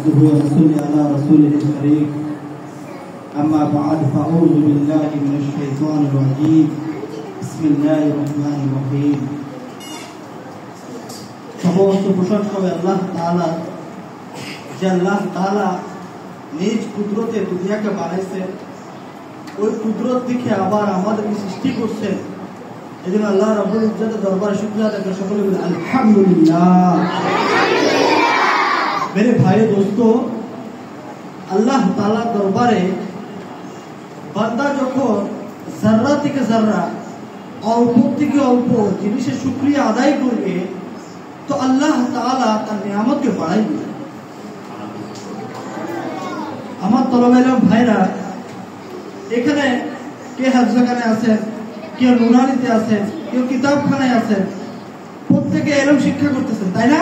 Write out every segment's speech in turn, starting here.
نحمده ونصلي على رسوله الكريم أما بعد فأعوذ بالله من الشيطان الرجيم بسم الله الرحمن الرحيم সমস্ত প্রশংসা আল্লাহ তাআলা যে আল্লাহ তাআলা নিজ কুদরতে দুনিয়াকে বানাইছে ওই কুদরত দেখে আবার আমাদেরকে সৃষ্টি করছে এজন্য আল্লাহ রাব্বুল ইজ্জতের দরবারে শুকরিয়া আদায় করে সকলে বলি আলহামদুলিল্লাহ। मेरे भाई दोस्तों আল্লাহ তাআলার দরবারে বান্দা যখন যারা থেকে যারা অল্প থেকে অল্প জিনিসের শুকরিয়া আদায় করবে তো আল্লাহ তাআলা তার নিয়ামতকে বাড়াই দিবে। আমার তলবে ভাইরা এখানে কে হাফজাখানে আছেন, কেউ নুরানিতে আছেন, কেউ কিতাবখানায় আছেন, প্রত্যেকে এলম শিক্ষা করতেছেন, তাই না?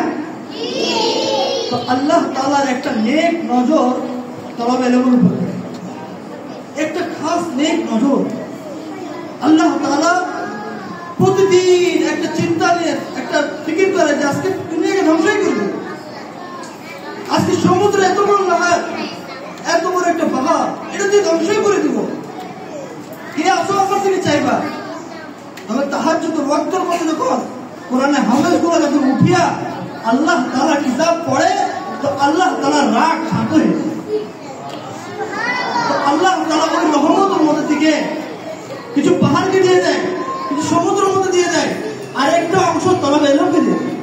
তো আল্লাহ তাআলার একটা নেক নজর তলবে এলমের উপর, একটা খাস নেক নজর। আল্লাহ তাআলা প্রতিদিন একটা চিন্তা নিয়ে একটা ফিকির করে যে আজকে দুনিয়াকে ধ্বংসই করবে, আজকে সমুদ্র এত বড় লাহার, এত বড় একটা পাহাড়, এটা দিয়ে ধ্বংসই করে দিব। কে আসো আমার থেকে চাইবা? তবে তাহাজ্জুদ ওয়াক্তের মধ্যে যখন কোরআনে হাফেজগুলো যখন উঠিয়া আল্লাহ তাআলা কিতাব পড়ে তো আল্লাহ তাআলা রাগ শান্ত হয়ে যায়। তো আল্লাহ তাআলা ওই রহমতের মধ্যে থেকে কিছু পাহাড়কে দিয়ে দেয়, কিছু সমুদ্রের মধ্যে দিয়ে দেয়, আর একটা অংশ তলবে এলমকে দিয়ে দেয়।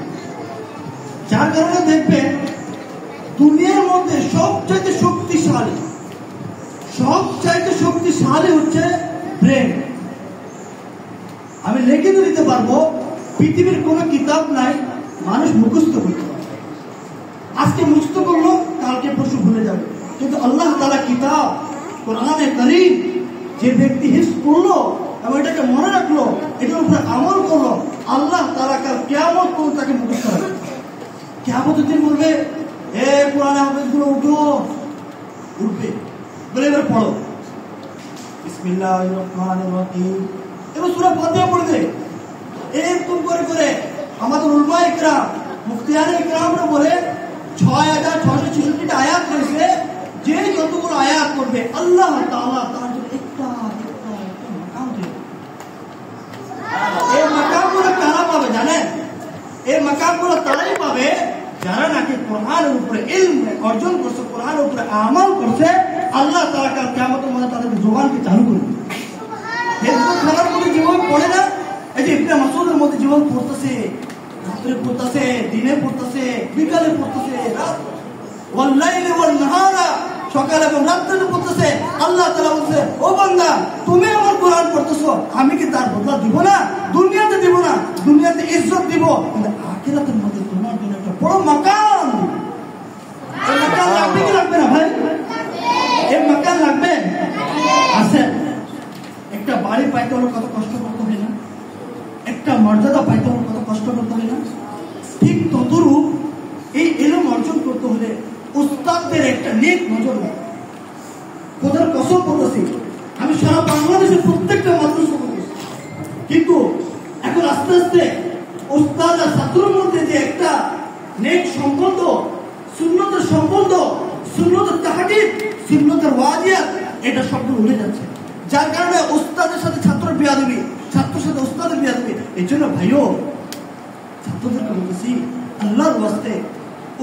যার কারণে দেখবেন দুনিয়ার মধ্যে সবচাইতে শক্তিশালী হচ্ছে ব্রেন। আমি লিখে দিতে পারবো পৃথিবীর কোনো কিতাব নাই মানুষ মুখস্থ করতে পারে, আজকে মুখস্থ করলো কালকে পরশু ভুলে যাবে, কিন্তু আল্লাহ তাআলা কিতাব কোরআনে কারীম যে ব্যক্তি হিফজ করলো এবং এটাকে মনে রাখলো, এটার উপরে আমল করলো, আল্লাহ তাআলা কাল কিয়ামত পর্যন্ত তাকে মুখস্থ রাখবে। কিয়ামতের দিন বলবে এ কোরআনে হাফেজগুলো উঠো, উঠবে বলে এবার পড়ো বিসমিল্লাহির রহমানির রহিম, এবার সূরা ফাতিহা পড়বে। এরকম করে করে আমাদের উলামায়ে ইকরাম মুফতিয়ানে ইকরামরা বলে 6666টা আয়াত রয়েছে, যে যতগুলো আয়াত করবে আল্লাহ তাআলা তার জন্য একটা মাকাম দেবে। এই মাকামগুলো কারা পাবে জানেন? এই মাকামগুলো তারাই পাবে যারা নাকি কোরআনের উপরে ইলম অর্জন করছে, কোরআনের উপরে আমল করছে। আল্লাহ তাআলা কাল কিয়ামতের মধ্যে তাদের জবানকে চালু করে দিবে। ফেসবুক খেলার মধ্যে জীবন পড়ে না, এই যে ইবনে মাসউদের মধ্যে জীবন পড়তেছে, রাত্রে পড়তেছে, দিনে পড়তেছে, বিকালে পড়তেছে, ওয়াল্লাইলি ওয়ান নাহারা, সকাল এবং রাত্রে পড়তেছে। আল্লাহ তাআলা বলছে ও বান্দা তুমি আমার কোরআন পড়তেছো, আমি কি তার বদলা দিব না? দুনিয়াতে দিব না, দুনিয়াতে ইজ্জত দিব, কিন্তু আখিরাতের মধ্যে তোমার জন্য একটা বড় মাকাম। এই মাকাম লাগবে কি লাগবে না ভাই? এই মাকাম লাগবে আছে। একটা বাড়ি পাইতে হলে কত কষ্ট করতে হয় না? একটা মর্যাদা পাইতে হলে কত কষ্ট করতে হয় না? ঠিক ততরূপ এই ইলম অর্জন করতে হলে উস্তাদদের একটা নেক নজর লাগে। খোদার কসম করতেছি, আমি সারা বাংলাদেশের প্রত্যেকটা মাদ্রাসা করেছি, কিন্তু এখন আস্তে আস্তে উস্তাদ আর ছাত্রের মধ্যে যে একটা নেক সম্বন্ধ, সুন্নতের সম্বন্ধ, সুন্নতের তাহকিক, সুন্নতের ওয়াজিয়াত, এটা সবগুলো উঠে যাচ্ছে। যার কারণে উস্তাদের সাথে ছাত্রের বিয়াদবি, ছাত্রের সাথে উস্তাদের বিয়াদবি। এই জন্য ভাইও ছাত্রদেরকে বলতেছি আল্লাহর ওয়াস্তে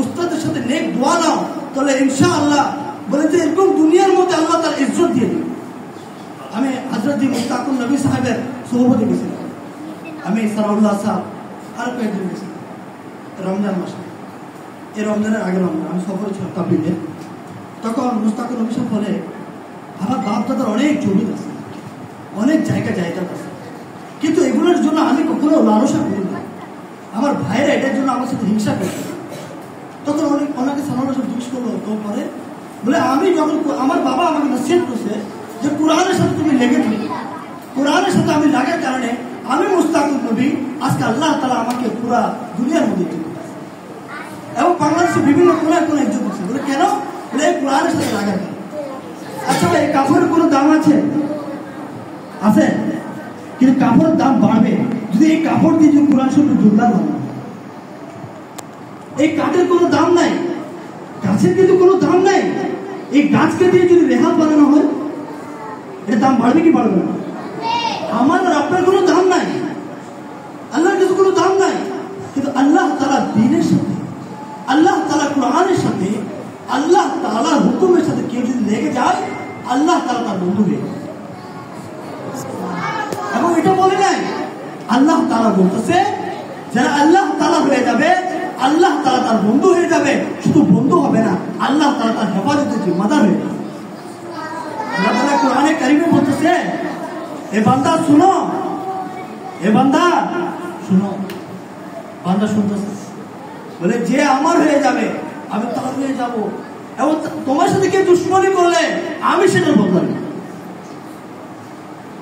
উস্তাদের সাথে নেক দোয়া নাও, তাহলে ইনশাআল্লাহ বলে যে এরকম দুনিয়ার মধ্যে আল্লাহ তার ইজ্জত দিয়ে দিবে। আমি হযরত মুস্তাকুল নবী সাহেবের সোহবতে গেছিলাম, আমি সারাউল্লাহ সাহেব আর কয়েকজন গেছিলাম রমজান মাসে। এই রমজানের আগে রমজান আমি সফরে ছিলাম তাবলিগে। তখন মুস্তাকুল নবী সাহেব বলে আমার বাপ দাদার অনেক জমি আছে, অনেক জায়গা আছে, কিন্তু এগুলোর জন্য আমি কখনো লালসা করি না, আমার ভাইরা এটার জন্য আমার সাথে হিংসা করছে। তখন অনেকে সালাউল্লাহ সাহেব জিজ্ঞেস করলো তো পরে বলে আমি যখন আমার বাবা আমাকে নসিহত করছে যে কোরআনের সাথে তুমি লেগে থাকো, কোরআনের সাথে আমি লাগার কারণে আমি মুস্তাকুল নবী আজকে আল্লাহ তাআলা আমাকে পুরা দুনিয়ার মধ্যে ইজ্জত দিয়েছে এবং বাংলাদেশে বিভিন্ন কোনায় কোনায় ইজ্জত দিচ্ছে। বলে কেন? বলে কোরআনের সাথে লাগার কারণে। আচ্ছা ভাই, কাপড়ের কোনো দাম আছে? আছে, কিন্তু কাপড়ের দাম বাড়বে যদি এই কাপড় দিয়ে যদি কোরআন শরীফ জোরদার বানানো। এই কাঠের কোনো দাম নাই, গাছের কিন্তু কোনো দাম নাই। এই গাছকে দিয়ে যদি রেহাল বানানো হয়, এর দাম বাড়বে কি বাড়বে না? আমার আর আপনার কোনো দাম নাই, আল্লাহর কাছে কোনো দাম নাই। কিন্তু আল্লাহ তাআলা দ্বীনের সাথে, আল্লাহ তাআলা কোরআনের সাথে, আল্লাহ তাআলার হুকুমের সাথে কেউ যদি লেগে যায়, আল্লাহ তাআলা তার বন্ধু হয়ে যায়। এবং এটা বলে নাই, আল্লাহ তাআলা বলতেছে যারা আল্লাহ তাআলা হয়ে যাবে, আল্লাহ তাআলা তার বন্ধু হয়ে যাবে। শুধু বন্ধু হবে না, আল্লাহ তাআলা তার হেফাজতের জিম্মাদার হয়ে যাবে। আল্লাহ তাআলা কোরআনে কারিমে বলতেছে, এ বান্দা শুনো, এ বান্দা শুনো। বান্দা শুনতেছে, বলে যে আমার হয়ে যাবে আমি তার হয়ে যাব, এবং তোমার সাথে কেউ দুশ্মনী করলে আমি সেটার বদলা নেব।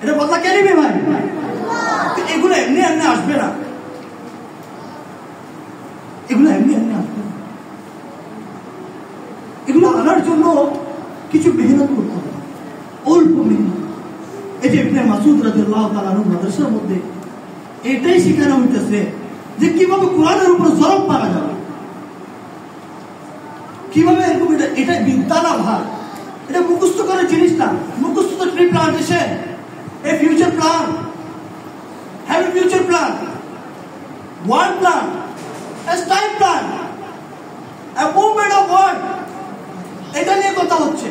এটা বদলা কে নিবে ভাই? এগুলো এমনি এমনি আসবে না, এগুলো এমনি এমনি আসবে না। এগুলো আনার জন্য কিছু মেহনত করতে হবে, অল্প মেহনত। এই যে ইবনে মাসউদ রাদিয়াল্লাহু তাআলা আনহু মাদ্রাসার মধ্যে এটাই শেখানো হইতেছে যে কিভাবে কোরআনের উপর জরব পাওয়া যাবে, কিভাবে এরকম। এটা বিদ্যা না ভাই, এটা মুখস্থ করার জিনিস না। মুখস্থ তো tree plantation, a future plan, have a future plan, word plan, a time plan, a movement of word. এটা নিয়ে কথা হচ্ছে,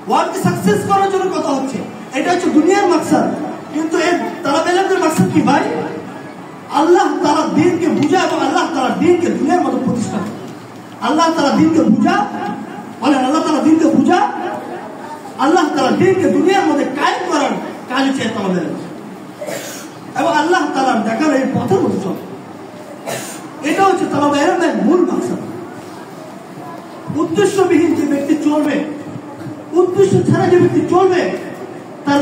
ওয়ার্ডকে সাকসেস করার জন্য কথা হচ্ছে। এটা হচ্ছে দুনিয়ার মাকসাদ। কিন্তু এর তালাবেলাদের মাকসাদ কি ভাই? আল্লাহ তাআলা দ্বীনকে বুঝা এবং আল্লাহ তাআলা দ্বীনকে দুনিয়ার মধ্যে প্রতিষ্ঠা। আল্লাহ তাআলা দ্বীনকে বুঝা, বলেন আল্লাহ তাআলা দ্বীনকে বুঝা, আল্লাহ তাআলা দ্বীনকে দুনিয়ার মধ্যে কায়েম করার কাজ হচ্ছে তালাবেলা। এবং আল্লাহ তাআলা দেখার এই পথের মধ্যে চলে। এটা হচ্ছে তালাবেলাদের মূল মাকসাদ। উদ্দেশ্যবিহীন যে ব্যক্তি চলবে, উদ্দেশ্য ছাড়া যে ব্যক্তি চলবে, তার